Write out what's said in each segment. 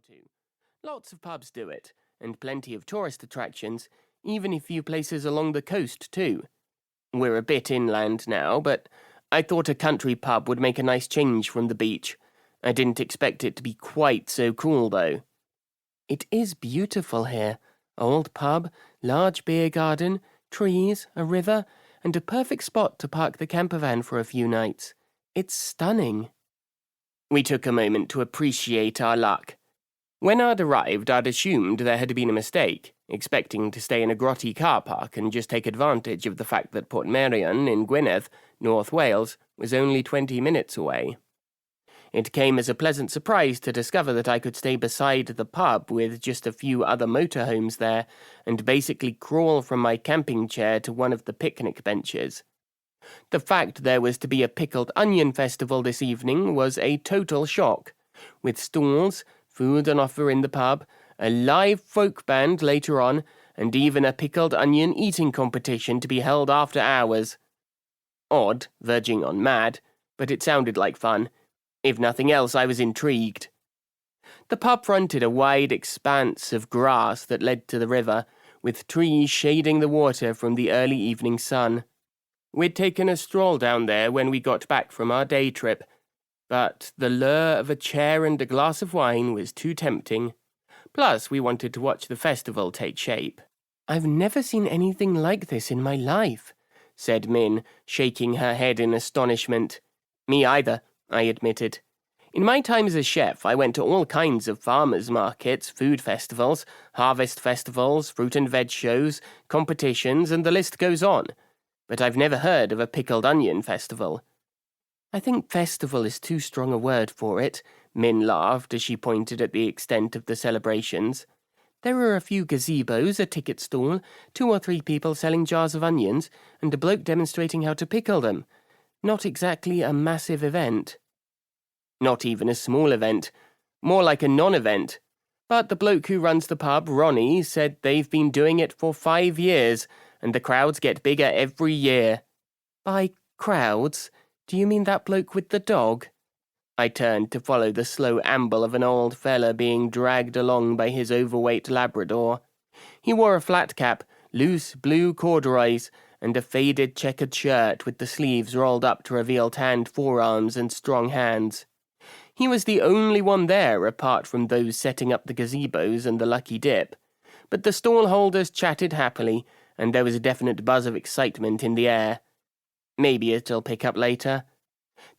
or two. Lots of pubs do it, and plenty of tourist attractions, even a few places along the coast too. We're a bit inland now, but I thought a country pub would make a nice change from the beach. I didn't expect it to be quite so cool, though. It is beautiful here. Old pub, large beer garden, trees, a river, and a perfect spot to park the camper van for a few nights. It's stunning. We took a moment to appreciate our luck. When I'd arrived, I'd assumed there had been a mistake, expecting to stay in a grotty car park and just take advantage of the fact that Port Merion in Gwynedd, North Wales, was only 20 minutes away. It came as a pleasant surprise to discover that I could stay beside the pub with just a few other motorhomes there and basically crawl from my camping chair to one of the picnic benches. The fact there was to be a pickled onion festival this evening was a total shock, with stalls, food on offer in the pub, a live folk band later on, and even a pickled onion eating competition to be held after hours. Odd, verging on mad, but it sounded like fun. If nothing else, I was intrigued. The pub fronted a wide expanse of grass that led to the river, with trees shading the water from the early evening sun. We'd taken a stroll down there when we got back from our day trip, but the lure of a chair and a glass of wine was too tempting. Plus, we wanted to watch the festival take shape. "I've never seen anything like this in my life," said Min, shaking her head in astonishment. "Me either," I admitted. "In my time as a chef, I went to all kinds of farmers' markets, food festivals, harvest festivals, fruit and veg shows, competitions, and the list goes on. But I've never heard of a pickled onion festival." "I think festival is too strong a word for it," Min laughed as she pointed at the extent of the celebrations. "There are a few gazebos, a ticket stall, 2 or 3 people selling jars of onions, and a bloke demonstrating how to pickle them. Not exactly a massive event." "Not even a small event. More like a non-event. But the bloke who runs the pub, Ronnie, said they've been doing it for 5 years, and the crowds get bigger every year." "By crowds, do you mean that bloke with the dog?" I turned to follow the slow amble of an old fella being dragged along by his overweight Labrador. He wore a flat cap, loose blue corduroys, and a faded checkered shirt with the sleeves rolled up to reveal tanned forearms and strong hands. He was the only one there apart from those setting up the gazebos and the lucky dip, but the stall holders chatted happily, and there was a definite buzz of excitement in the air. Maybe it'll pick up later.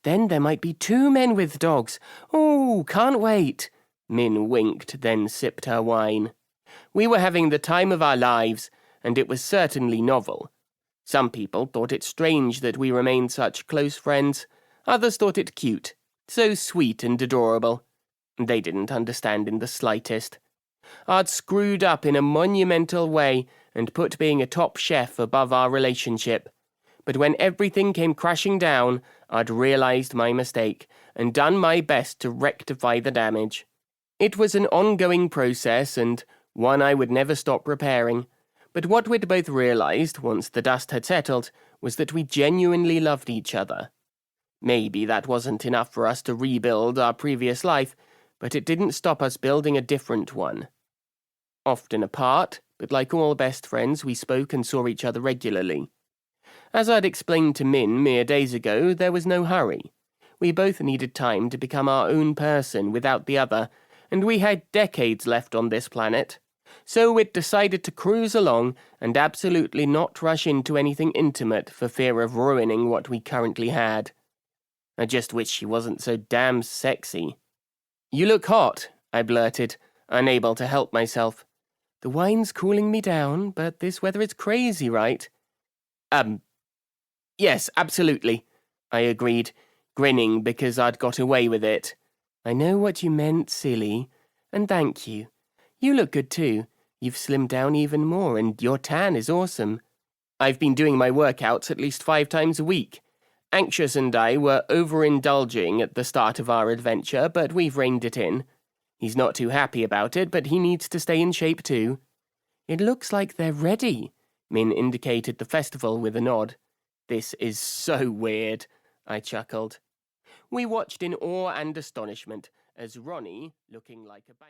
"Then there might be 2 men with dogs. Oh, can't wait." Min winked, then sipped her wine. We were having the time of our lives, and it was certainly novel. Some people thought it strange that we remained such close friends. Others thought it cute. So sweet and adorable. They didn't understand in the slightest. I'd screwed up in a monumental way and put being a top chef above our relationship. But when everything came crashing down, I'd realized my mistake and done my best to rectify the damage. It was an ongoing process and one I would never stop repairing. But what we'd both realized, once the dust had settled, was that we genuinely loved each other. Maybe that wasn't enough for us to rebuild our previous life, but it didn't stop us building a different one. Often apart, but like all best friends, we spoke and saw each other regularly. As I'd explained to Min mere days ago, there was no hurry. We both needed time to become our own person without the other, and we had decades left on this planet. So we'd decided to cruise along and absolutely not rush into anything intimate for fear of ruining what we currently had. I just wish she wasn't so damn sexy. "You look hot," I blurted, unable to help myself. "The wine's cooling me down, but this weather is crazy, right?" Yes, absolutely," I agreed, grinning because I'd got away with it. "I know what you meant, silly, and thank you. You look good too. You've slimmed down even more, and your tan is awesome." "I've been doing my workouts at least 5 times a week. Anxious and I were overindulging at the start of our adventure, but we've reined it in. He's not too happy about it, but he needs to stay in shape too." "It looks like they're ready," Min indicated the festival with a nod. "This is so weird," I chuckled. We watched in awe and astonishment as Ronnie, looking like a bank...